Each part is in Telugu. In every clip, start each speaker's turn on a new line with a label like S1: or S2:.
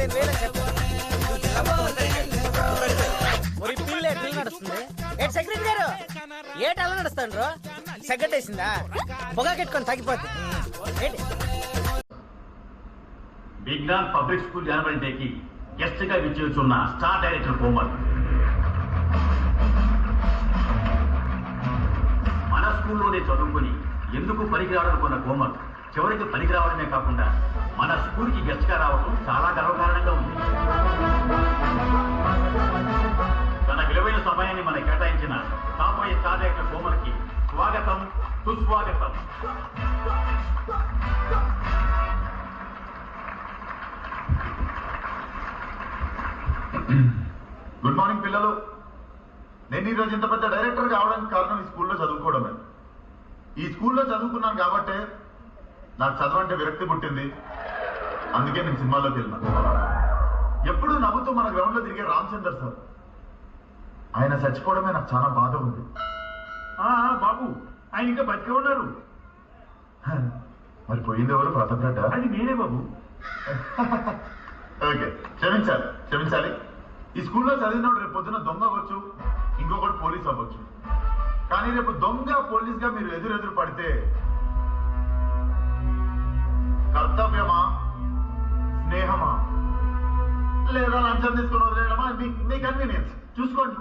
S1: 15,000 అని చెప్పు. మరి పిల్ల ఎట్లా నడుస్తుంది? ఏటి సెక్రటరీ గారు ఏటి అలా నడుస్తాను? సెగ్గట్టేసిందా? పొగాకెట్టుకొని తగ్గిపోద్ది. ఏంటి
S2: విజ్ఞాన్ పబ్లిక్ స్కూల్ యాన్యువల్ డేకి గెస్ట్ గా విచ్చేస్తున్న స్టార్ డైరెక్టర్ కోమల్. మన స్కూల్లోనే చదువుకుని ఎందుకు పనికిరావాలనుకున్న కోమల్ చివరికి పనికి రావడమే కాకుండా మన స్కూల్ కి గెస్ట్ గా రావడం చాలా గర్వకారణంగా ఉంది. తన విలువైన సమయాన్ని మనకి కేటాయించిన కాబోయే స్టార్ డైరెక్టర్ కోమల్ కి స్వాగతం, సుస్వాగతం.
S3: గుడ్ మార్నింగ్ పిల్లలు. నేను ఈరోజు ఇంత పెద్ద డైరెక్టర్ కావడానికి కారణం ఈ స్కూల్లో చదువుకోవడమే. ఈ స్కూల్లో చదువుకున్నాను కాబట్టే నాకు చదవంటే విరక్తి పుట్టింది. అందుకే నేను సినిమాలోకి వెళ్ళినాను. ఎప్పుడూ నవ్వుతూ మన గ్రౌండ్ లో తిరిగే రామచందర్ సార్, ఆయన చచ్చిపోవడమే నాకు చాలా బాధ ఉంది.
S2: బాబు, ఆయన ఇంకా బతికే ఉన్నారు.
S3: మరి పోయింది ఎవరు? ప్రతాప్ రెడ్డి.
S2: అది నేనే బాబు.
S3: ఓకే, క్షమించాలి. ఈ స్కూల్లో చదివినప్పుడు రేపు పొద్దున దొంగ అవ్వచ్చు, ఇంకొకటి పోలీస్ అవ్వచ్చు. కానీ రేపు దొంగ పోలీస్ గా మీరు ఎదురెదురు పడితే కర్తవ్యమా, స్నేహమా, లేదా లంచం తీసుకుని వదిలేయడమా? మీ కన్వీనియన్స్ చూసుకోండి.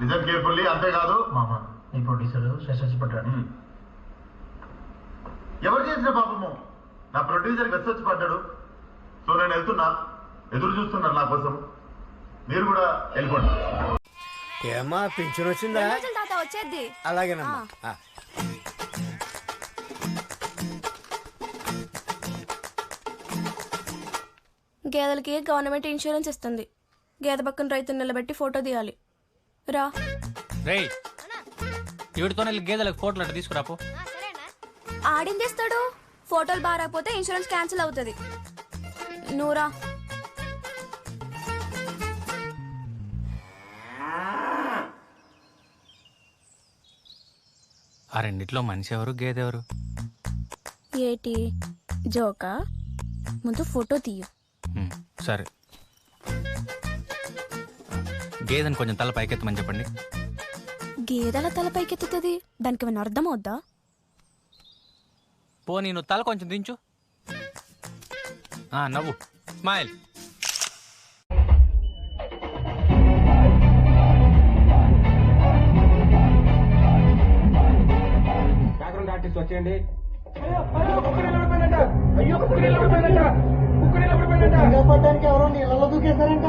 S3: నిజం కేర్ఫుల్లీ. అంతేకాదు
S4: మామ, నీ ప్రొడ్యూసర్ సెషన్స్ పడ్డాడు.
S3: ఎవరు చేసిన పాపము? నా ప్రొడ్యూసర్ వెస్సొచ్చి పడ్డాడు. సో నేను వెళ్తున్నా, ఎదురు చూస్తున్నారు నా కోసం. మీరు కూడా వెళ్ళిపోండి.
S1: ఏమా పింఛన్ వచ్చిందా?
S5: వచ్చేది.
S1: అలాగేనమ్మా.
S5: గేదెలకి గవర్నమెంట్ ఇన్సూరెన్స్ ఇస్తుంది. గేదె పక్కన రైతుని నిలబెట్టి ఫోటో తీయాలి. రా
S6: రేయ్, వీడితోనే గేదెలకు ఫోటోలు అట్లా తీసుకురాపో.
S5: ఆడిందేస్తాడు. ఫోటోలు బారాకపోతే ఇన్సూరెన్స్ క్యాన్సిల్ అవుతుంది. నూరా
S6: ఆ రెండిట్లో మనిషి ఎవరు, గేదె ఎవరు?
S5: ఏటి జోకా? ముందు ఫోటో తీయు.
S6: సరే, గేదెని కొంచెం తల పైకెత్తమని చెప్పండి.
S5: గేదెల తల పైకెత్తుతుంది, దానికి ఏమైనా అర్థం అవుద్దా?
S6: పోనీ నువ్వు తల కొంచెం దించు. నవ్వు, స్మైల్.
S7: బ్యాక్గ్రౌండ్ ఆర్టిస్ట్ వచ్చేయండి.
S4: ఎవరో నీళ్ళలో దూకేశారంట.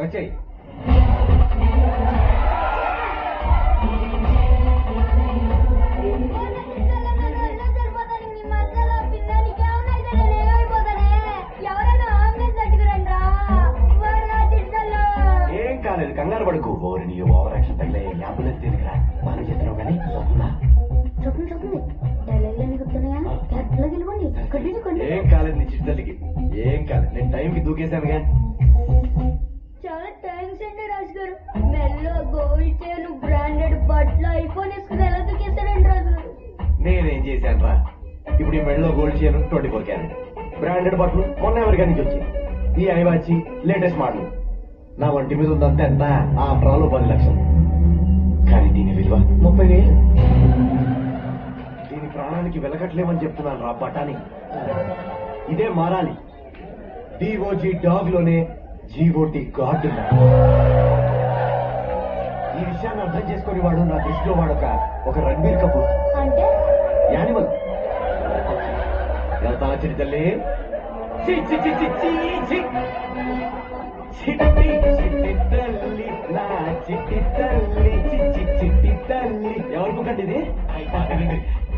S7: వచ్చేయి. ఏం కాలేదు, కంగారు పడుకు. ఓరి నీ ఓవర్ యాక్షన్ తగిలే అంబులెన్స్ తీసుకురా. బాగా చేస్తున్నావు కానీ ఏం కాలేదు. నీ చిట్టలికి ఏం కాలేదు. నేను టైంకి దూకేశానుగా.
S8: చాలా థ్యాంక్స్ అండి రాజు గారు. మెల్లో గోల్డ్ చైన్, బ్రాండెడ్ బట్టలు, ఐఫోన్ వేసుకుని ఎలా దూకేశారండి రాజు గారు.
S7: నేనేం చేశాను రా? ఇప్పుడు ఈ మెడలో గోల్డ్ చైన్ 24 క్యారెట్, బ్రాండెడ్ బట్టలు మొన్న అమెరికా నుంచి వచ్చి, ఈ ఐవాచి లేటెస్ట్ మోడల్. నా వంటి మీద ఉందంతా ఎంత? ఆఫ్టర్ ఆల్ 10 లక్షలు. కానీ దీని విలువ 30,000. దీని ప్రాణానికి వెలకట్లేమని చెప్తున్నాను రా బటాని. ఇదే మారాలి. డిఓజీ డాగ్ లోనే జీఓటీ గాడ్. ఈ విషయాన్ని అర్థం చేసుకుని వాడు నా దృష్టిలో వాడొక రణబీర్ కపూర్
S8: అంటే
S7: యానిమల్. వెళ్తా చిటి తల్లి. చిట్టి తల్లి, నా చిట్టి తల్లి, చిట్టి తల్లి. ఎవరు బుక్కండి ఇది?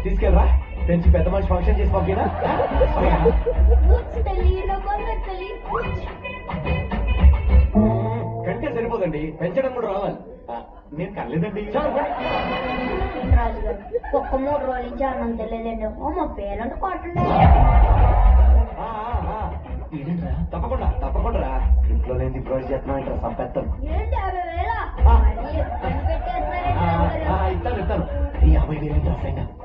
S7: తీసుకెళ్ళరా, పెంచి పెద్ద మనిషి ఫంక్షన్ చేసి పంపినా. కంటే సరిపోదండి పెంచడం కూడా రావాలి నేను కనలేదండి
S8: రాజు గారు ఒక్క 3 రోజుల నుంచి అన్నం తెలియదండి మా పేరెంట్ కొట్టండి
S7: ఏంటరా తప్పకుండా తప్పకుండా ఇంట్లో నేను ప్రొవైడ్ చేస్తున్నా ఇక్కడ సంపెత్తాను
S8: ఏంటి 50,000 మరీ ఇబ్బంది పెట్టేస్తున్నారండి
S7: ఇస్తాను ఇస్తాను 50,000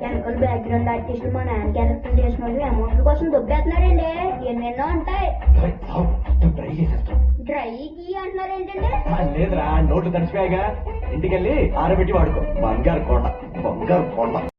S8: వెనకాల బ్యాక్గ్రౌండ్ ఆర్టిస్టులు మా నాన్న క్యారెక్టర్ చేసిన వాళ్ళు అమౌంట్ కోసం దొబ్బేస్తున్నారండి ఎన్నెన్నో ఉంటాయి
S7: ట్రై చేసేస్తాం
S8: డ్రై గీ అంటున్నారు ఏంటంటే
S7: లేదురా నోట్లు తడిచిపోయాగా ఇంటికెళ్ళి ఆరబెట్టి వాడుకో బంగారు కొండ